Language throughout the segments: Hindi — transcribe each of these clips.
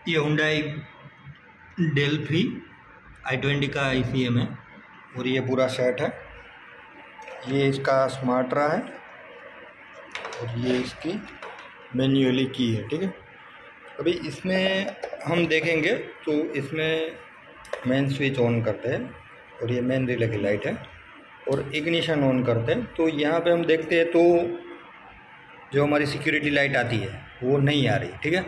ये हुंडई डेल्फी i20 का ICM है और ये पूरा सेट है। ये इसका स्मार्टरा है और ये इसकी मैन्युअली की है। ठीक है, अभी इसमें हम देखेंगे तो इसमें मेन स्विच ऑन करते हैं और ये मेन रिले की लाइट है और इग्निशन ऑन करते हैं। तो यहाँ पे हम देखते हैं तो जो हमारी सिक्योरिटी लाइट आती है वो नहीं आ रही। ठीक है,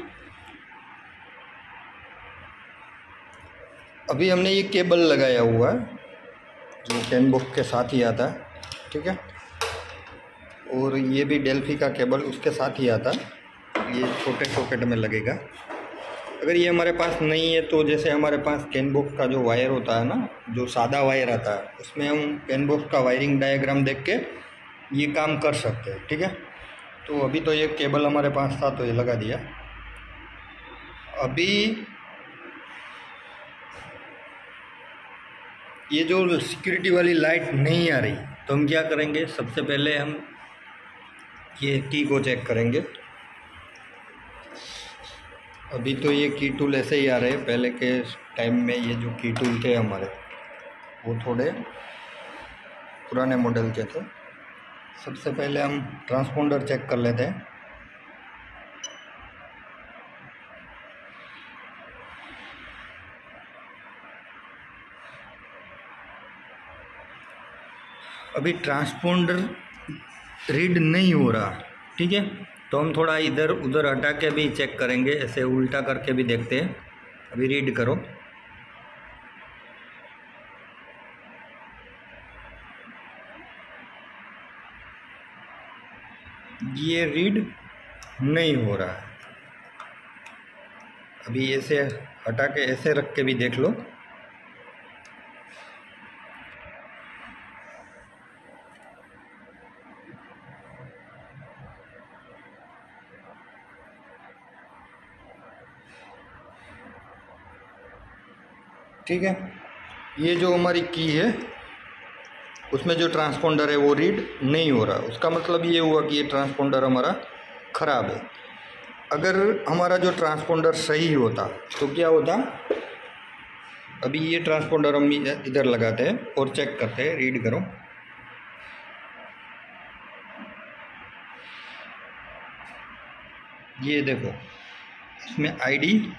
अभी हमने ये केबल लगाया हुआ है जो कैनबुक के साथ ही आता है। ठीक है, और ये भी डेल्फी का केबल उसके साथ ही आता है। ये छोटे सॉकेट में लगेगा। अगर ये हमारे पास नहीं है तो जैसे हमारे पास कैनबुक का जो वायर होता है ना, जो सादा वायर आता है, उसमें हम कैनबुक का वायरिंग डायग्राम देख के ये काम कर सकते हैं। ठीक है, तो अभी तो ये केबल हमारे पास था तो ये लगा दिया। अभी ये जो सिक्योरिटी वाली लाइट नहीं आ रही तो हम क्या करेंगे, सबसे पहले हम ये की को चेक करेंगे। अभी तो ये की टूल ऐसे ही आ रहे हैं, पहले के टाइम में ये जो की टूल थे हमारे वो थोड़े पुराने मॉडल के थे। सबसे पहले हम ट्रांसपोंडर चेक कर लेते हैं। अभी ट्रांसपोंडर रीड नहीं हो रहा। ठीक है, तो हम थोड़ा इधर उधर हटा के भी चेक करेंगे, ऐसे उल्टा करके भी देखते हैं। अभी रीड करो। ये रीड नहीं हो रहा है। अभी ऐसे हटा के ऐसे रख के भी देख लो। ठीक है, ये जो हमारी की है उसमें जो ट्रांसपोंडर है वो रीड नहीं हो रहा। उसका मतलब ये हुआ कि ये ट्रांसपोंडर हमारा ख़राब है। अगर हमारा जो ट्रांसपोंडर सही होता तो क्या होता, अभी ये ट्रांसपोंडर हम इधर लगाते हैं और चेक करते हैं। रीड करो। ये देखो, इसमें आईडी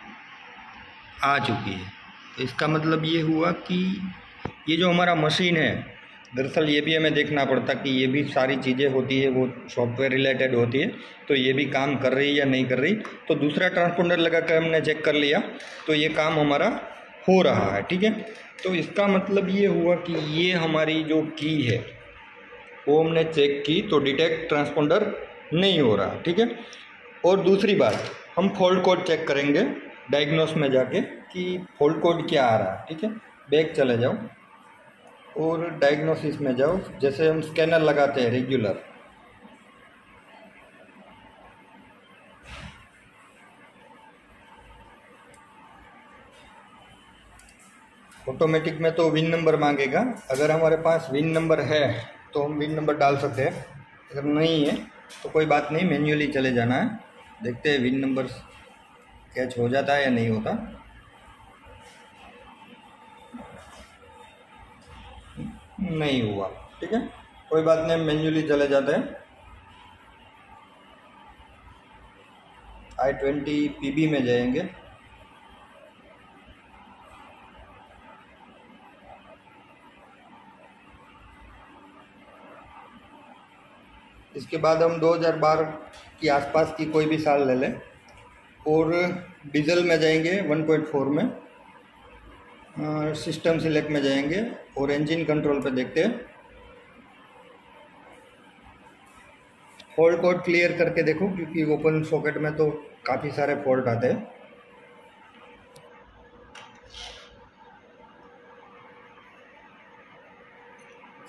आ चुकी है। तो इसका मतलब ये हुआ कि ये जो हमारा मशीन है, दरअसल ये भी हमें देखना पड़ता कि ये भी सारी चीज़ें होती है, वो सॉफ्टवेयर रिलेटेड होती है, तो ये भी काम कर रही है या नहीं कर रही। तो दूसरा ट्रांसपोंडर लगा कर हमने चेक कर लिया तो ये काम हमारा हो रहा है। ठीक है, तो इसका मतलब ये हुआ कि ये हमारी जो की है वो हमने चेक की तो डिटेक्ट ट्रांसपोंडर नहीं हो रहा। ठीक है, और दूसरी बात, हम फॉल्ट कोड चेक करेंगे डायग्नोस में जाके कि फॉल्ट कोड क्या आ रहा है। ठीक है, बैक चले जाओ और डायग्नोसिस में जाओ। जैसे हम स्कैनर लगाते हैं रेगुलर, ऑटोमेटिक में तो विन नंबर मांगेगा। अगर हमारे पास विन नंबर है तो हम विन नंबर डाल सकते हैं, अगर नहीं है तो कोई बात नहीं, मैन्युअली चले जाना है। देखते हैं विन नंबर कैच हो जाता है या नहीं होता। नहीं हुआ। ठीक है, कोई बात नहीं, मैन्युअली चले जाते हैं। i20 PB में जाएंगे। इसके बाद हम 2012 की आसपास की कोई भी साल ले लें और डीजल में जाएंगे 1.4 में, सिस्टम सिलेक्ट में जाएंगे और इंजन कंट्रोल पे देखते हैं। फॉल्ट कोड क्लियर करके देखो, क्योंकि ओपन सॉकेट में तो काफ़ी सारे फॉल्ट आते हैं।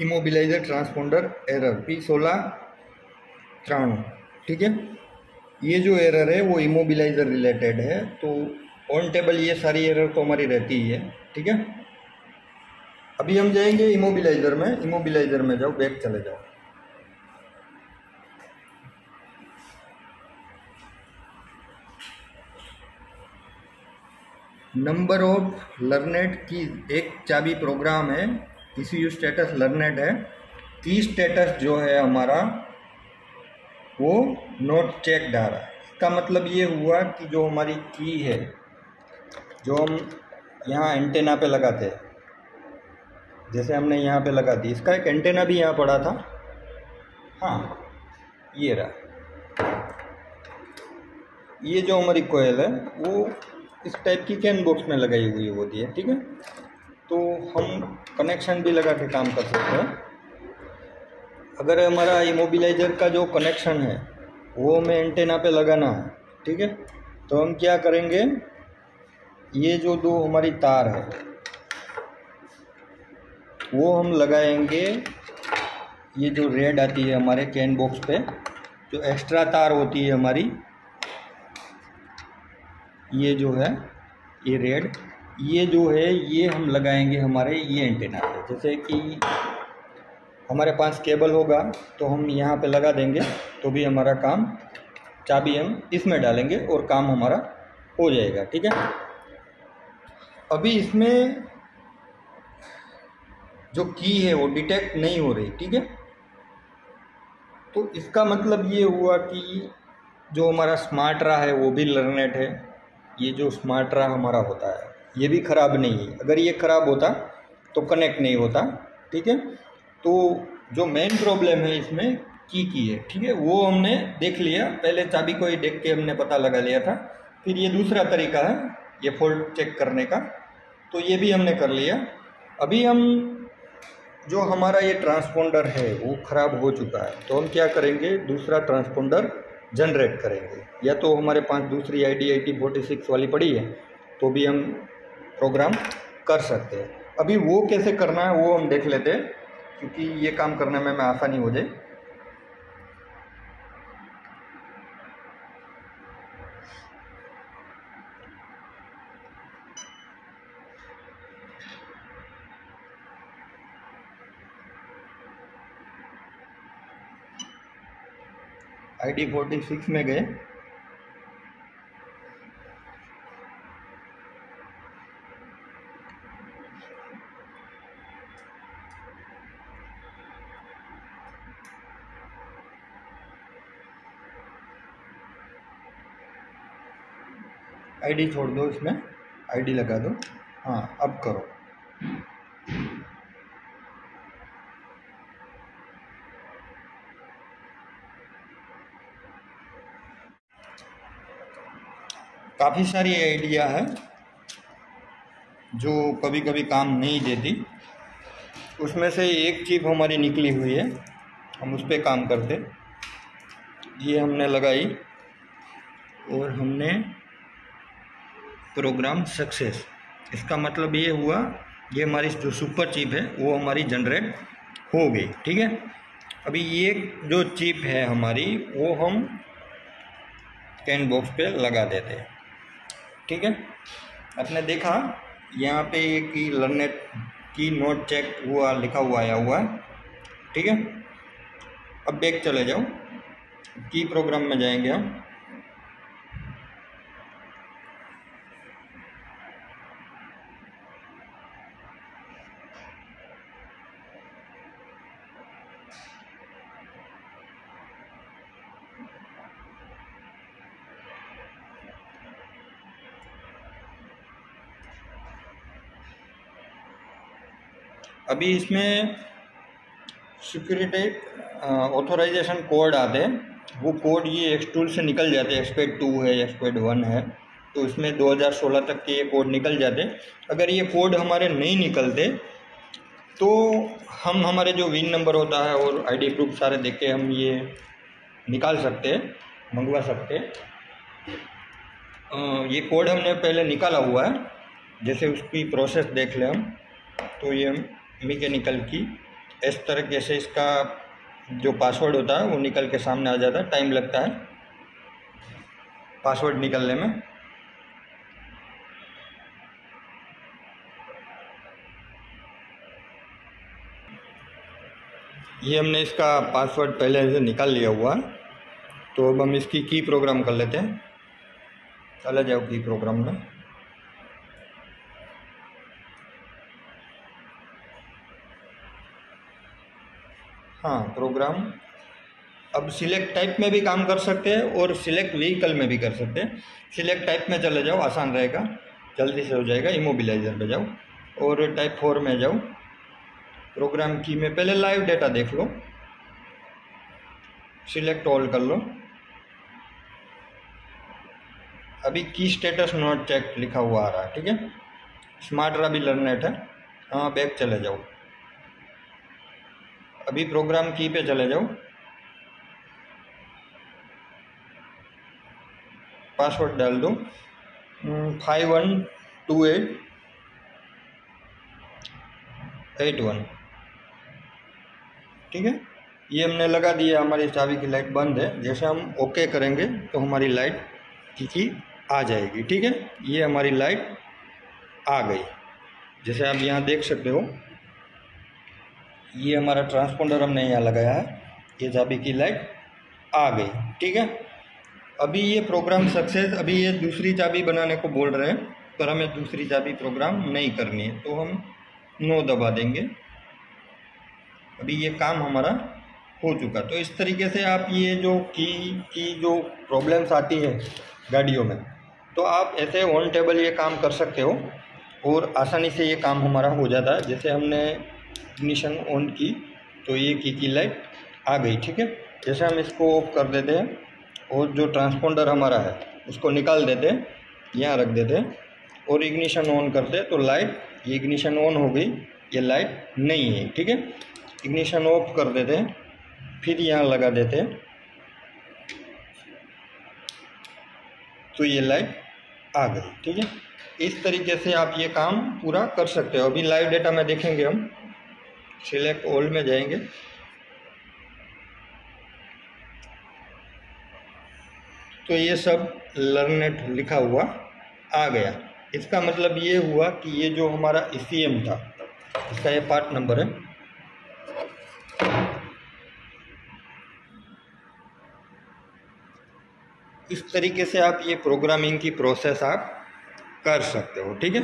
Immobiliser transponder error P1693। ठीक है, ये जो एरर है वो इमोबिलाइजर रिलेटेड है। तो ऑन टेबल ये सारी एरर तो हमारी रहती ही है। ठीक है, अभी हम जाएंगे इमोबिलाइजर में। इमोबिलाइजर में जाओ, बैक चले जाओ। नंबर ऑफ लर्नेट की एक चाबी प्रोग्राम है, ECU स्टेटस लर्नेट है। की स्टेटस जो है हमारा वो नोट चेक आ रहा है। इसका मतलब ये हुआ कि जो हमारी की है जो हम यहाँ एंटेना पे लगाते हैं, जैसे हमने यहाँ पे लगा दी, इसका एक एंटेना भी यहाँ पड़ा था। हाँ, ये रहा। ये जो हमारी कोयल है वो इस टाइप की कैन बॉक्स में लगाई हुई होती है, ठीक है। तो हम कनेक्शन भी लगा के काम कर सकते हैं। अगर हमारा इमोबिलाइजर का जो कनेक्शन है वो हमें एंटेना पे लगाना है, ठीक है, तो हम क्या करेंगे, ये जो दो हमारी तार है वो हम लगाएंगे। ये जो रेड आती है हमारे कैन बॉक्स पे, जो एक्स्ट्रा तार होती है हमारी, ये जो है ये रेड, ये जो है ये हम लगाएंगे हमारे ये एंटेना पे। जैसे कि हमारे पास केबल होगा तो हम यहाँ पे लगा देंगे तो भी हमारा काम, चाबी हम इसमें डालेंगे और काम हमारा हो जाएगा, ठीक है। अभी इसमें जो की है वो डिटेक्ट नहीं हो रही, ठीक है। तो इसका मतलब ये हुआ कि जो हमारा स्मार्ट रा है वो भी लर्नेट है। ये जो स्मार्ट रा हमारा होता है ये भी ख़राब नहीं है। अगर ये ख़राब होता तो कनेक्ट नहीं होता, ठीक है। तो जो मेन प्रॉब्लम है इसमें की है, ठीक है, वो हमने देख लिया। पहले चाबी को ही देख के हमने पता लगा लिया था। फिर ये दूसरा तरीका है ये फॉल्ट चेक करने का, तो ये भी हमने कर लिया। अभी हम जो हमारा ये ट्रांसपोंडर है वो ख़राब हो चुका है, तो हम क्या करेंगे, दूसरा ट्रांसपोंडर जनरेट करेंगे। या तो हमारे पास दूसरी ID-8046 वाली पड़ी है तो भी हम प्रोग्राम कर सकते हैं। अभी वो कैसे करना है वो हम देख लेते हैं, क्योंकि ये काम करने में आसानी हो जाए। ID-46 में गए, ID छोड़ दो, इसमें ID लगा दो। हाँ, अब करो। काफ़ी सारी आइडिया है जो कभी कभी काम नहीं देती। उसमें से एक चिप हमारी निकली हुई है, हम उस पर काम करते। ये हमने लगाई और हमने प्रोग्राम सक्सेस। इसका मतलब ये हुआ ये हमारी जो सुपर चिप है वो हमारी जनरेट हो गई, ठीक है। अभी ये जो चिप है हमारी वो हम कैन बॉक्स पे लगा देते हैं, ठीक है। आपने देखा यहाँ पे कि लर्नेट की नोट चेक हुआ लिखा हुआ आया हुआ है, ठीक है। अब बैक चले जाओ, की प्रोग्राम में जाएंगे हम। अभी इसमें सिक्योरिटी ऑथोराइजेशन कोड आते हैं, वो कोड ये एक्सटूल से निकल जाते हैं। एक्सपेड 2 है, एक्सपेड 1 है, तो इसमें 2016 तक के ये कोड निकल जाते। अगर ये कोड हमारे नहीं निकलते तो हम हमारे जो विन नंबर होता है और ID प्रूफ सारे देख के हम ये निकाल सकते हैं, मंगवा सकते हैं। ये कोड हमने पहले निकाला हुआ है, जैसे उसकी प्रोसेस देख लें हम, तो ये मैकेनिकल की इस तरीके से इसका जो पासवर्ड होता है वो निकल के सामने आ जाता है। टाइम लगता है पासवर्ड निकलने में। ये हमने इसका पासवर्ड पहले से निकाल लिया हुआ है, तो अब हम इसकी की प्रोग्राम कर लेते हैं। चले जाओ की प्रोग्राम में। हाँ प्रोग्राम अब सिलेक्ट टाइप में भी काम कर सकते हैं और सिलेक्ट व्हीकल में भी कर सकते हैं। सिलेक्ट टाइप में चले जाओ, आसान रहेगा, जल्दी से हो जाएगा। इमोबिलाइजर पे जाओ और टाइप 4 में जाओ। प्रोग्राम की में पहले लाइव डेटा देख लो, सिलेक्ट ऑल कर लो। अभी की स्टेटस नॉट चेक लिखा हुआ आ रहा है, ठीक है। स्मार्ट रबी लर्नेट है, हाँ बैक चले जाओ। अभी प्रोग्राम की पे चले जाओ, पासवर्ड डाल दो 512881, ठीक है। ये हमने लगा दिया, हमारी चाबी की लाइट बंद है। जैसे हम ओके करेंगे तो हमारी लाइट की आ जाएगी, ठीक है। ये हमारी लाइट आ गई, जैसे आप यहाँ देख सकते हो। ये हमारा ट्रांसपोंडर हमने यहाँ लगाया है, ये चाबी की लाइट आ गई, ठीक है। अभी ये प्रोग्राम सक्सेस, अभी ये दूसरी चाबी बनाने को बोल रहे हैं, पर हमें दूसरी चाबी प्रोग्राम नहीं करनी है, तो हम नो दबा देंगे। अभी ये काम हमारा हो चुका। तो इस तरीके से आप ये जो की जो प्रॉब्लम्स आती है गाड़ियों में, तो आप ऐसे ऑन टेबल ये काम कर सकते हो और आसानी से ये काम हमारा हो जाता है। जैसे हमने इग्निशन ऑन की तो ये की लाइट आ गई, ठीक है। जैसे हम इसको ऑफ कर देते हैं और जो ट्रांसपोंडर हमारा है उसको निकाल देते हैं, यहाँ रख देते हैं और इग्निशन ऑन करते हैं तो लाइट, ये इग्निशन ऑन हो गई, ये लाइट नहीं है, ठीक है। इग्निशन ऑफ कर देते हैं, फिर यहाँ लगा देते हैं तो ये लाइट आ गई, ठीक है। इस तरीके से आप ये काम पूरा कर सकते हो। अभी लाइव डेटा में देखेंगे हम, सिलेक्ट ऑल में जाएंगे, तो ये सब लर्नेट लिखा हुआ आ गया। इसका मतलब ये हुआ कि ये जो हमारा ECM था, इसका ये पार्ट नंबर है। इस तरीके से आप ये प्रोग्रामिंग की प्रोसेस आप कर सकते हो, ठीक है।